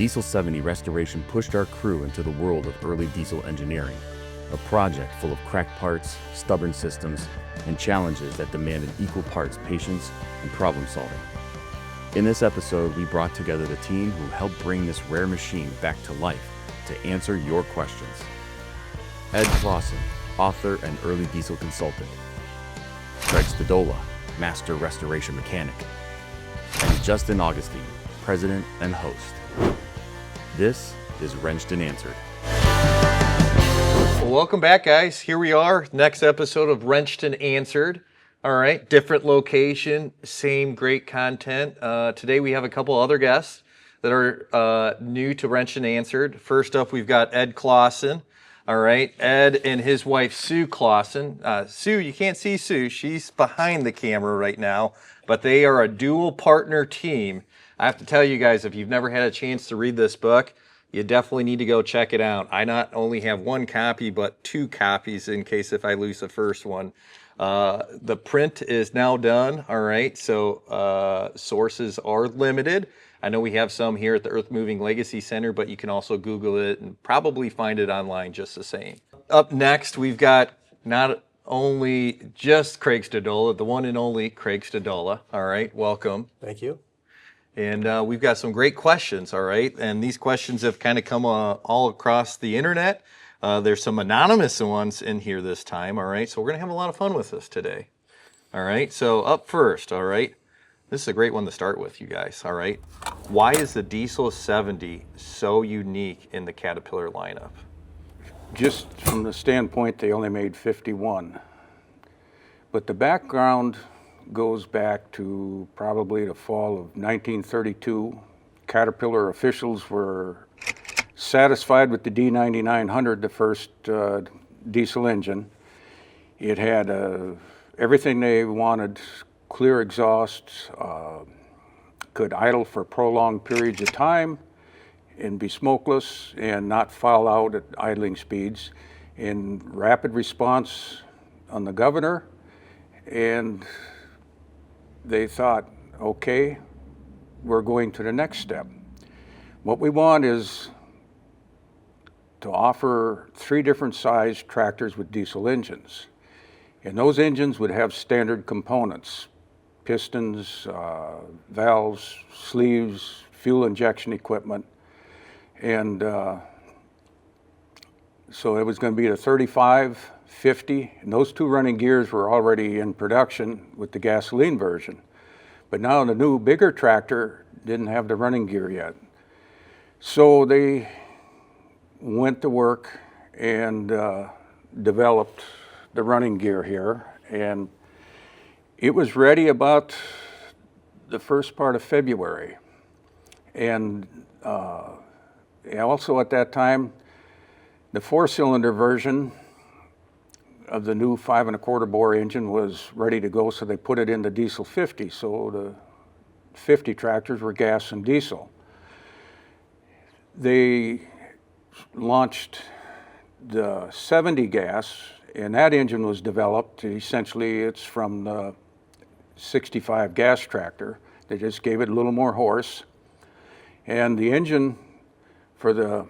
Diesel 70 restoration pushed our crew into the world of early diesel engineering, a project full of cracked parts, stubborn systems, and challenges that demanded equal parts patience and problem solving. In this episode, we brought together the team who helped bring this rare machine back to life to answer your questions. Ed Claessen, author and early diesel consultant. Craig Stodola, master restoration mechanic. And Justin Augustine, president and host. This is Wrenched and Answered. Well, welcome back, guys. Here we are, next episode of Wrenched and Answered. All right, different location, same great content. Today we have a couple other guests that are new to Wrenched and Answered. First up, we've got Ed Claessen. All right, Ed and his wife, Sue Claessen. Sue, you can't see Sue. She's behind the camera right now, but they are a dual partner team. I have to tell you guys, if you've never had a chance to read this book, you definitely need to go check it out. I not only have one copy, but two copies in case if I lose the first one. The print is now done, all right, so sources are limited. I know we have some here at the Earthmoving Legacy Center, but you can also Google it and probably find it online just the same. Up next, we've got not only just Craig Stodola, the one and only Craig Stodola. All right, welcome. Thank you. And we've got some great questions, all right? And these questions have kind of come all across the internet. There's some anonymous ones in here this time, all right? So we're going to have a lot of fun with this today, all right? So up first, all right? This is a great one to start with, you guys, all right? Why is the Diesel 70 so unique in the Caterpillar lineup? Just from the standpoint, they only made 51. But the background goes back to probably the fall of 1932. Caterpillar officials were satisfied with the D9900, the first diesel engine. It had everything they wanted: clear exhaust, could idle for prolonged periods of time and be smokeless and not foul out at idling speeds, in rapid response on the governor. And they thought, okay, we're going to the next step. What we want is to offer 3 different size tractors with diesel engines. And those engines would have standard components: pistons, valves, sleeves, fuel injection equipment. And so it was going to be the 35, 50, and those 2 running gears were already in production with the gasoline version. But now the new, bigger tractor didn't have the running gear yet. So they went to work and developed the running gear here, and it was ready about the first part of February. And also at that time, the 4-cylinder version of the new 5 1/4 bore engine was ready to go, so they put it in the Diesel 50. So the 50 tractors were gas and diesel. They launched the 70 gas, and that engine was developed. Essentially, it's from the 65 gas tractor. They just gave it a little more horse. And the engine for the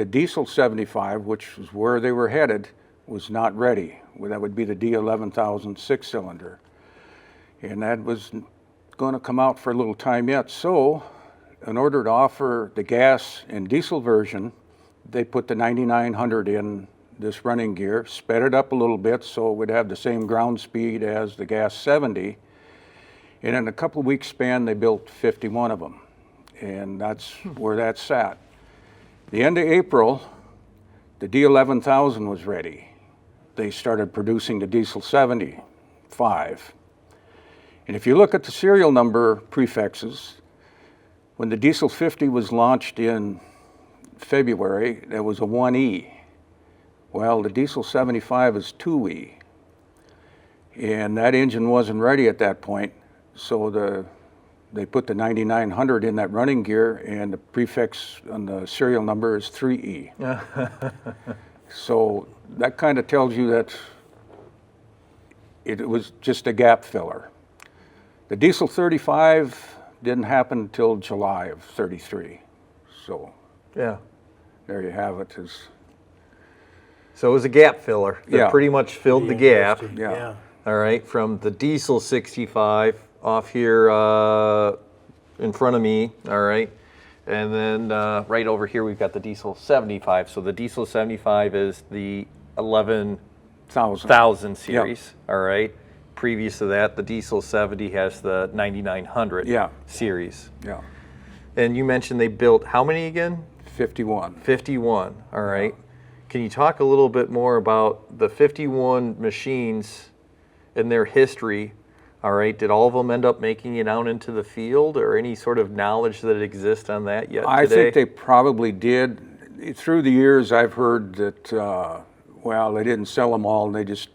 Diesel 75, which was where they were headed, was not ready. Well, that would be the D11000 6-cylinder. And that was going to come out for a little time yet. So in order to offer the gas and diesel version, they put the 9900 in this running gear, sped it up a little bit so it would have the same ground speed as the gas 70. And in a couple of weeks span, they built 51 of them. And that's where that sat. The end of April, the D11000 was ready. They started producing the Diesel 75. And if you look at the serial number prefixes, when the Diesel 50 was launched in February, there was a 1E. Well, the Diesel 75 is 2E. And that engine wasn't ready at that point, so they put the 9900 in that running gear, and the prefix on the serial number is 3E. So that kind of tells you that it was just a gap filler. The Diesel 35 didn't happen until July of 33. So Yeah. there you have it. So it was a gap filler that Yeah. pretty much filled the Pretty gap. interesting. Yeah. Yeah. All right, from the diesel 65 off here in front of me. All right, and then right over here we've got the diesel 75. So the diesel 75 is the 11,000 series. All right. Previous to that, the diesel 70 has the 9900 Yeah. series. Yeah. And you mentioned they built how many again? 51. 51. All right. Can you talk a little bit more about the 51 machines and their history? All right. Did all of them end up making it out into the field, or any sort of knowledge that exists on that yet I today? think they probably did. Through the years, I've heard that, well, they didn't sell them all, and they just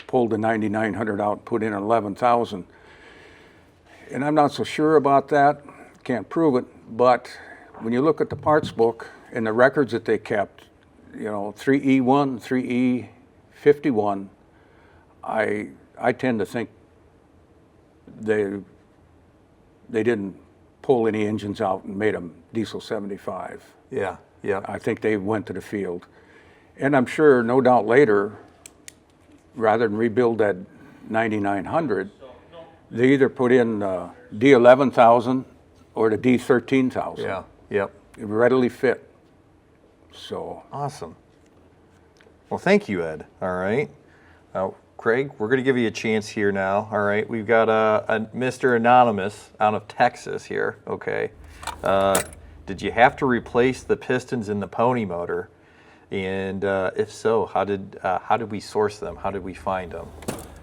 pulled the 9900 out and put in an 11,000. And I'm not so sure about that. Can't prove it. But when you look at the parts book and the records that they kept, 3E1, 3E51, I tend to think they didn't pull any engines out and made them diesel 75. Yeah. Yeah. I think they went to the field. And I'm sure, no doubt later, rather than rebuild that 9900, they either put in D11,000 or the D13,000. Yeah. Yep. It readily fit. So, Awesome. Well, thank you, Ed. All right. Craig, we're going to give you a chance here now. All right. We've got a Mr. Anonymous out of Texas here. Okay. Did you have to replace the pistons in the pony motor? And if so, how did we source them? How did we find them?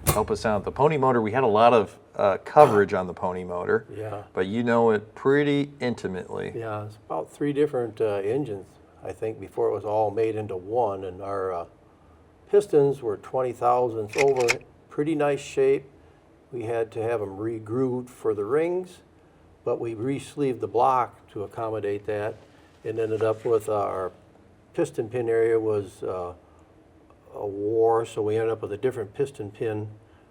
Help us out. The pony motor, we had a lot of coverage on the pony motor. Yeah. But you know it pretty intimately. Yeah, it's about 3 different engines, I think, before it was all made into one. And our pistons were 20 thousandths over, pretty nice shape. We had to have them re-grooved for the rings, but we re-sleeved the block to accommodate that, and ended up with our piston pin area was a war, so we ended up with a different piston pin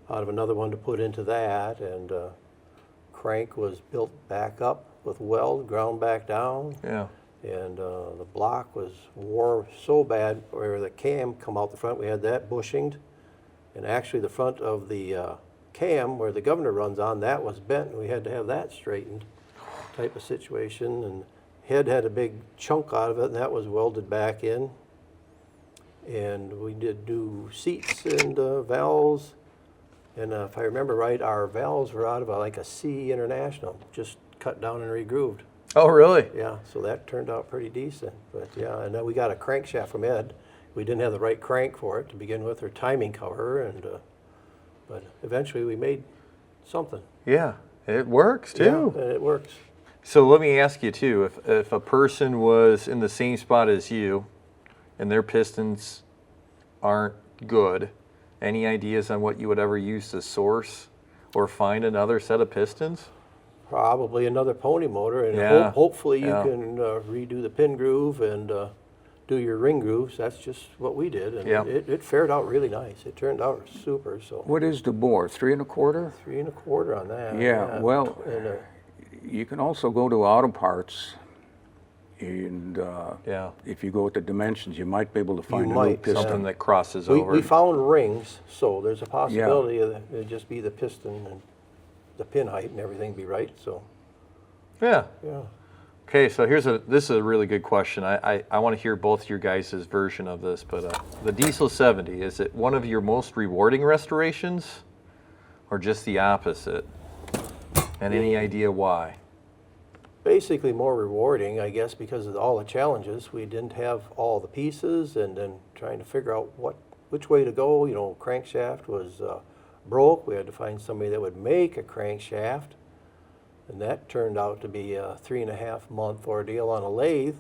out of another one to put into that, and crank was built back up with weld, ground back down, Yeah. and the block was wore so bad where the cam come out the front, we had that bushinged, and actually the front of the cam where the governor runs on, that was bent, and we had to have that straightened type of situation, and head had a big chunk out of it, and that was welded back in. And we did do seats and valves. And if I remember right, our valves were out of like a C International, just cut down and regrooved. Oh, really? Yeah, so that turned out pretty decent. But yeah, and then we got a crankshaft from Ed. We didn't have the right crank for it to begin with, or timing cover, and but eventually we made something. Yeah. It works too. Yeah, and it works. So let me ask you too, if a person was in the same spot as you and their pistons aren't good, any ideas on what you would ever use to source or find another set of pistons? Probably another pony motor, and Yeah, hopefully you yeah. can redo the pin groove and do your ring grooves. That's just what we did, and Yeah. it fared out really nice. It turned out super. So what is the bore? 3 1/4? 3 1/4 on that. Yeah, well, and, you can also go to auto parts, and Yeah. if you go with the dimensions, you might be able to find a new might, piston. Something that crosses we, over. we found rings, so there's a possibility of it just be the piston and the pin height and everything be right. So Yeah. yeah. Okay, so this is a really good question. I want to hear both your guys' version of this, but the Diesel 70, is it one of your most rewarding restorations or just the opposite? And any idea why? Basically more rewarding, I guess, because of all the challenges. We didn't have all the pieces, and then trying to figure out which way to go. You know, crankshaft was broke. We had to find somebody that would make a crankshaft, and that turned out to be a 3.5 month ordeal on a lathe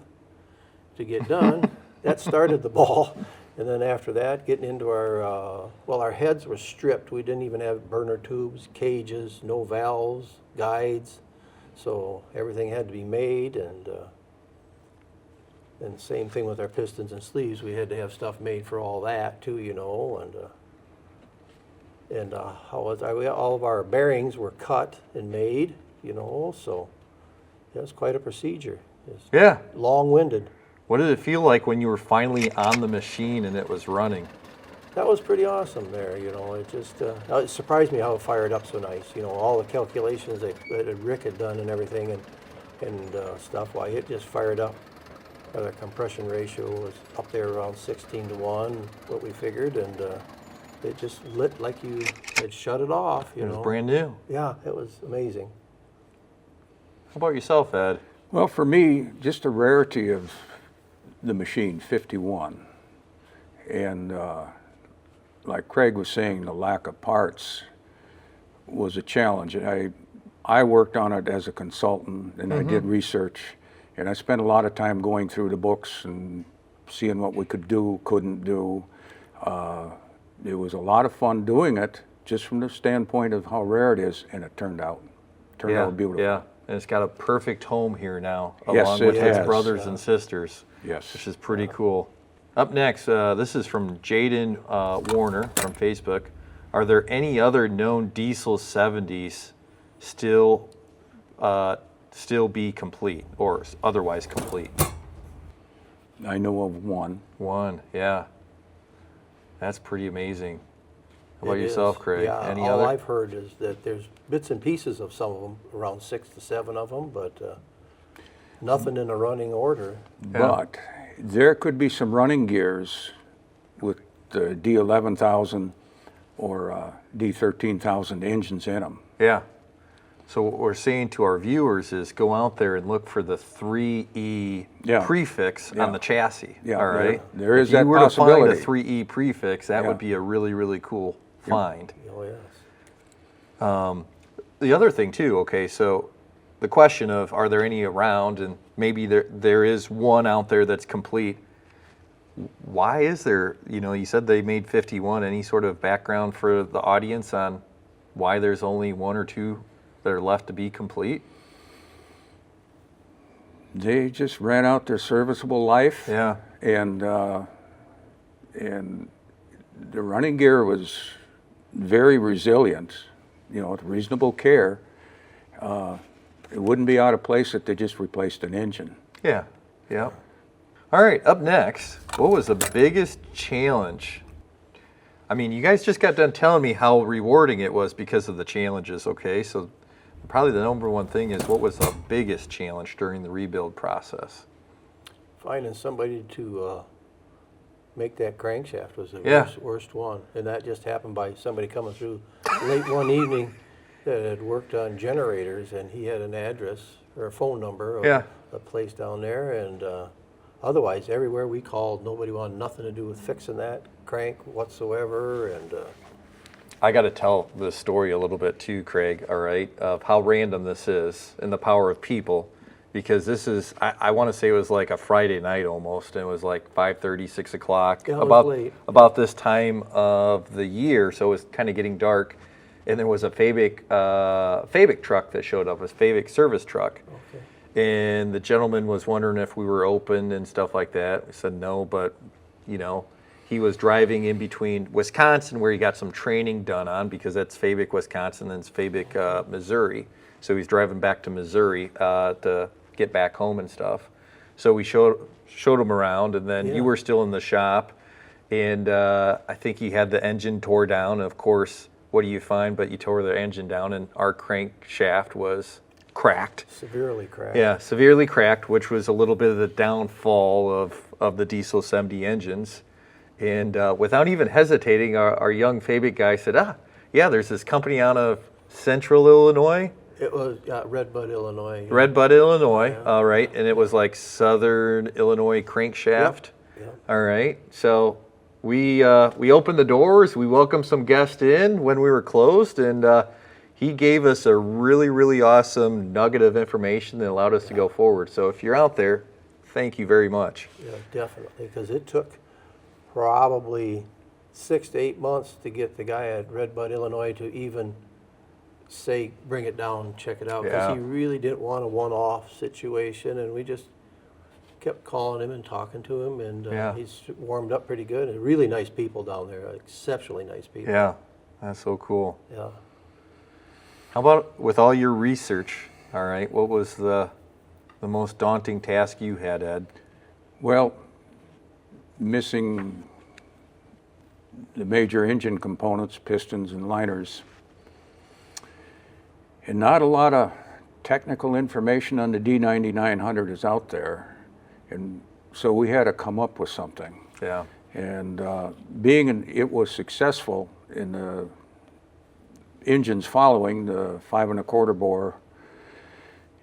to get done. That started the ball. And then after that, getting into our heads were stripped. We didn't even have burner tubes, cages, no valves, guides. So everything had to be made, and same thing with our pistons and sleeves. We had to have stuff made for all that too, you know. And how was all of our bearings were cut and made, so yeah, it's quite a procedure. It's Yeah. long-winded. What did it feel like when you were finally on the machine and it was running? That was pretty awesome there, it just, it surprised me how it fired up so nice, all the calculations that Rick had done and everything and stuff, why it just fired up. The compression ratio was up there around 16-1, what we figured, and it just lit like you had shut it off, It was brand new. Yeah, it was amazing. How about yourself, Ed? Well, for me, just a rarity of the machine, 51. And like Craig was saying, the lack of parts was a challenge. I worked on it as a consultant, and I did research, and I spent a lot of time going through the books and seeing what we could do, couldn't do. It was a lot of fun doing it, just from the standpoint of how rare it is, and it turned out beautiful. Yeah, and it's got a perfect home here now, Yes, along it with its has. brothers and sisters. Yes. Which is pretty cool. Up next, this is from Jaden Warner from Facebook. Are there any other known diesel 70s still be complete or otherwise complete? I know of one. One, yeah. That's pretty amazing. How about It yourself, is. Craig? Yeah, Any all other? I've heard is that there's bits and pieces of some of them, around 6 to 7 of them, but nothing in a running order. But there could be some running gears with the D11,000 or D13,000 engines in them. Yeah. So what we're saying to our viewers is go out there and look for the 3E Yeah. prefix Yeah. on the chassis. Yeah, all right. there is if that you were to find possibility. a 3E prefix, that Yeah. would be a really, really cool find. Oh, yes. The other thing too, okay, so the question of are there any around, and maybe there is one out there that's complete. Why is there, you said they made 51, any sort of background for the audience on why there's only one or two that are left to be complete? They just ran out their serviceable life. Yeah. And the running gear was very resilient, with reasonable care. It wouldn't be out of place if they just replaced an engine. Yeah, yeah. All right, up next, what was the biggest challenge? I mean, you guys just got done telling me how rewarding it was because of the challenges, okay? So probably the number one thing is what was the biggest challenge during the rebuild process? Finding somebody to make that crankshaft was the Yeah. worst one. And that just happened by somebody coming through late one evening that had worked on generators, and he had an address or a phone number of Yeah. a place down there. And otherwise, everywhere we called, nobody wanted nothing to do with fixing that crank whatsoever. And I got to tell the story a little bit too, Craig, all right, of how random this is and the power of people. Because this is, I want to say it was like a Friday night almost, and it was like 5:30, 6 o'clock, Yeah, it was late. about this time of the year, so it was kind of getting dark. And there was a Fabic truck that showed up, a Fabic service truck. okay. And the gentleman was wondering if we were open and stuff like that. We said no, but he was driving in between Wisconsin, where he got some training done on, because that's Fabic, Wisconsin, and it's Fabic, Missouri. So he's driving back to Missouri to get back home and stuff. So we showed him around, and then Yeah. you were still in the shop, and I think he had the engine tore down. Of course, what do you find? But you tore the engine down, and our crankshaft was cracked. Severely cracked. Yeah, severely cracked, which was a little bit of the downfall of the diesel 70 engines. And without even hesitating, our young Fabic guy said, yeah, there's this company out of Central Illinois. It was Red Bud, Illinois. Red Bud, Illinois, Yeah. all right, and it was like Southern Illinois crankshaft, Yep. all right. So we opened the doors, we welcomed some guests in when we were closed, and he gave us a really, really awesome nugget of information that allowed us to go forward. So if you're out there, thank you very much. Yeah, definitely, because it took probably 6 to 8 months to get the guy at Red Bud, Illinois to even say, bring it down, check it out, because Yeah. he really didn't want a one-off situation, and we just kept calling him and talking to him, and Yeah. he's warmed up pretty good. And really nice people down there, exceptionally nice people. Yeah, that's so cool. Yeah. How about with all your research All right. What was the most daunting task you had, Ed? Well, missing the major engine components, pistons and liners, and not a lot of technical information on the D9900 is out there, and so we had to come up with something. Yeah. And it was successful in the engines following, the 5 1/4 bore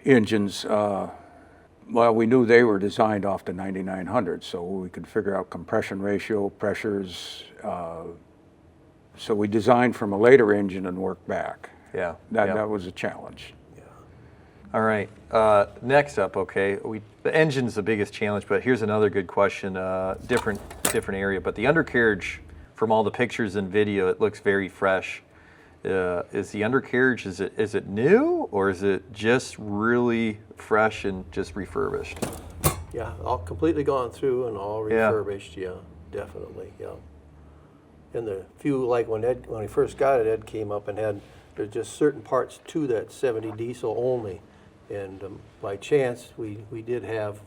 engines, well, we knew they were designed off the 9900, so we could figure out compression ratio, pressures. So we designed from a later engine and worked back. Yeah. That was a challenge. All right. Next up, okay, the engine's the biggest challenge, but here's another good question. Different area, but the undercarriage, from all the pictures and video, it looks very fresh. Is the undercarriage, is it new, or is it just really fresh and just refurbished? Yeah, all completely gone through and all refurbished. Yeah, definitely. Yeah. And the few, like when he first got it, Ed came up and there's just certain parts to that 70 diesel only, and by chance we did have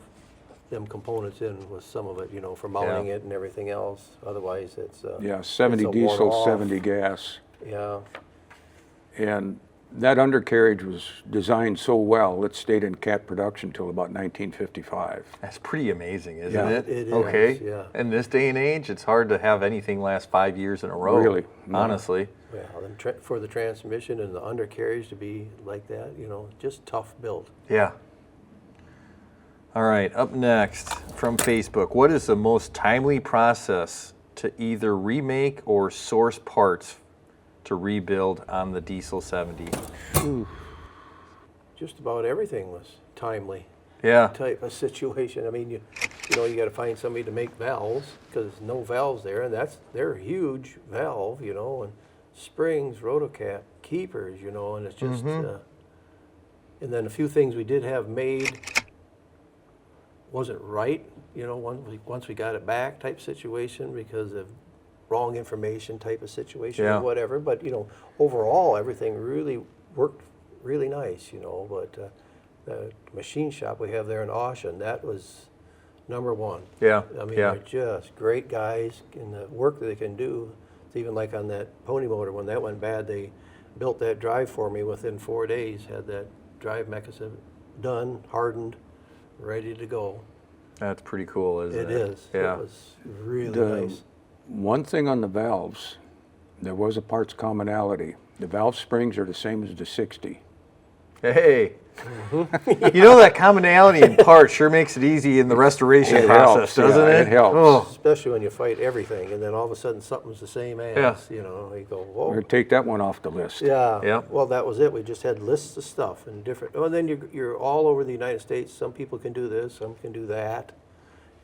them components in with some of it, for mounting it and everything else. Otherwise, it's 70 it's diesel, worn-off. 70 gas. Yeah. And that undercarriage was designed so well, it stayed in cat production till about 1955. That's pretty amazing, isn't Yeah. it? It is, okay. yeah. In this day and age, it's hard to have anything last 5 years in a row. Really? No. Honestly. Well, and for the transmission and the undercarriage to be like that, just tough build. Yeah. All right, up next from Facebook. What is the most timely process to either remake or source parts to rebuild on the Diesel 70? Just about everything was timely Yeah. type of situation. I mean, you got to find somebody to make valves because no valves there, and they're a huge valve, and springs, rotocap, keepers, and it's just. And then a few things we did have made wasn't right, once we got it back type situation because of wrong information type of situation Yeah. or whatever. But overall everything really worked really nice, But the machine shop we have there in Austin, that was number one. Yeah. I mean, yeah. they're just great guys in the work that they can do. It's even like on that pony motor, when that went bad, they built that drive for me within 4 days, had that drive mechanism done, hardened, ready to go. That's pretty cool, isn't it? It is. Yeah. It was really The nice. one thing on the valves, there was a parts commonality. The valve springs are the same as the 60. Hey. That commonality in parts sure makes it easy in the restoration It process, helps, yeah, doesn't it? it helps. Oh. Especially when you fight everything, and then all of a sudden something's the same as, you go, whoa. We're going to take that one off the list. Yeah. Yeah. Well, that was it. We just had lists of stuff and different. Oh, and then you're all over the United States. Some people can do this, some can do that,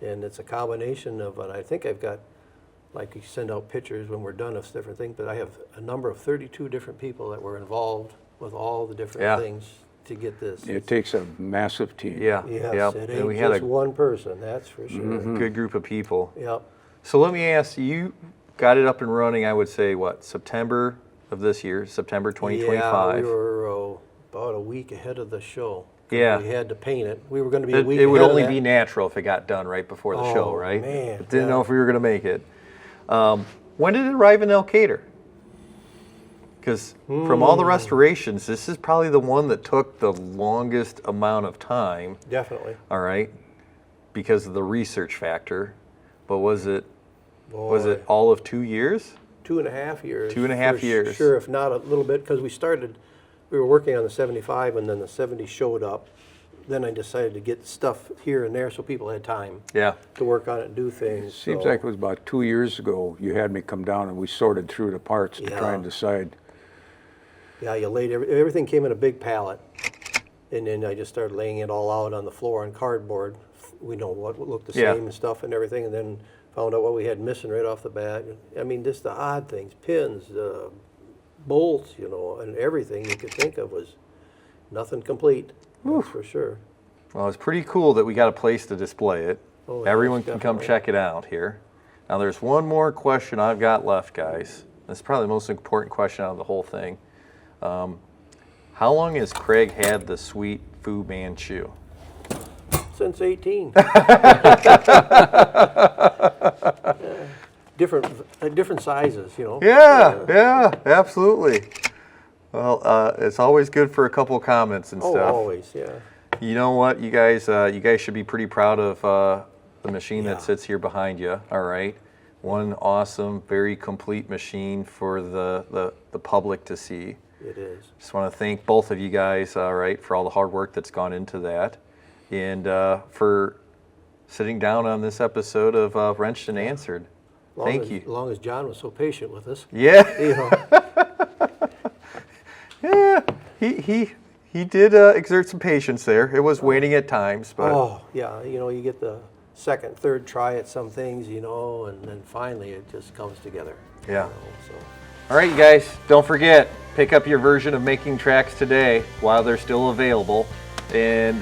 and it's a combination of. And I think I've got, like, you send out pictures when we're done of different things. But I have a number of 32 different people that were involved with all the different things to get this. It takes a massive team. Yeah. Yes, Yep. it and ain't we had just a one person. That's for sure. good group of people. Yep. So let me ask you, got it up and running, I would say, September of this year, September 2025? Yeah, we were about a week ahead of the show. Yeah. We had to paint it. We were going to be a week It would ahead of only that. be natural if it got done right before the show, Oh, right? man, But didn't yeah. know if we were going to make it. When did it arrive in Elkader? Because from all the restorations, this is probably the one that took the longest amount of time, Definitely. all right, because of the research factor. But was it Boy. all of 2 years? 2.5 years. 2.5 for years. Sure, if not a little bit, because we were working on the 75, and then the 70 showed up. Then I decided to get stuff here and there so people had time Yeah. to work on it and do things. Seems so- like it was about 2 years ago you had me come down and we sorted through the parts to try and Yeah. decide. Yeah, you laid everything came in a big pallet, and then I just started laying it all out on the floor on cardboard. We know what looked the Yeah. same and stuff and everything, and then found out what we had missing right off the bat. I mean, just the odd things, pins, bolts, and everything you could think of was nothing complete. That's for sure. Well, it's pretty cool that we got a place to display it. Oh, Everyone yes, can come definitely. check it out here. Now, there's one more question I've got left, guys. That's probably the most important question out of the whole thing. How How long has Craig had the sweet Fu Manchu? Since 18. Different sizes, you know. Yeah, absolutely. Well, it's always good for a couple comments and Oh, stuff. always, yeah. You know what, you guys should be pretty proud of the machine Yeah. that sits here behind you. All right, one awesome, very complete machine for the public to see. It is. Just want to thank both of you guys, all right, for all the hard work that's gone into that, and for sitting down on this episode of Wrenched and Answered. Thank you. As long as John was so patient with us. Yeah, You know. yeah, he did exert some patience there. It was waiting at times, but Oh, yeah, you know, you get the second, third try at some things, you know, and then finally it just comes together. Yeah. You know, so. all right, you guys, don't forget, pick up your version of Making Tracks today while they're still available, and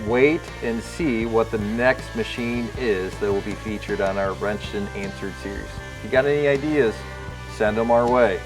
wait and see what the next machine is that will be featured on our Wrenched and Answered series. If you got any ideas, send them our way.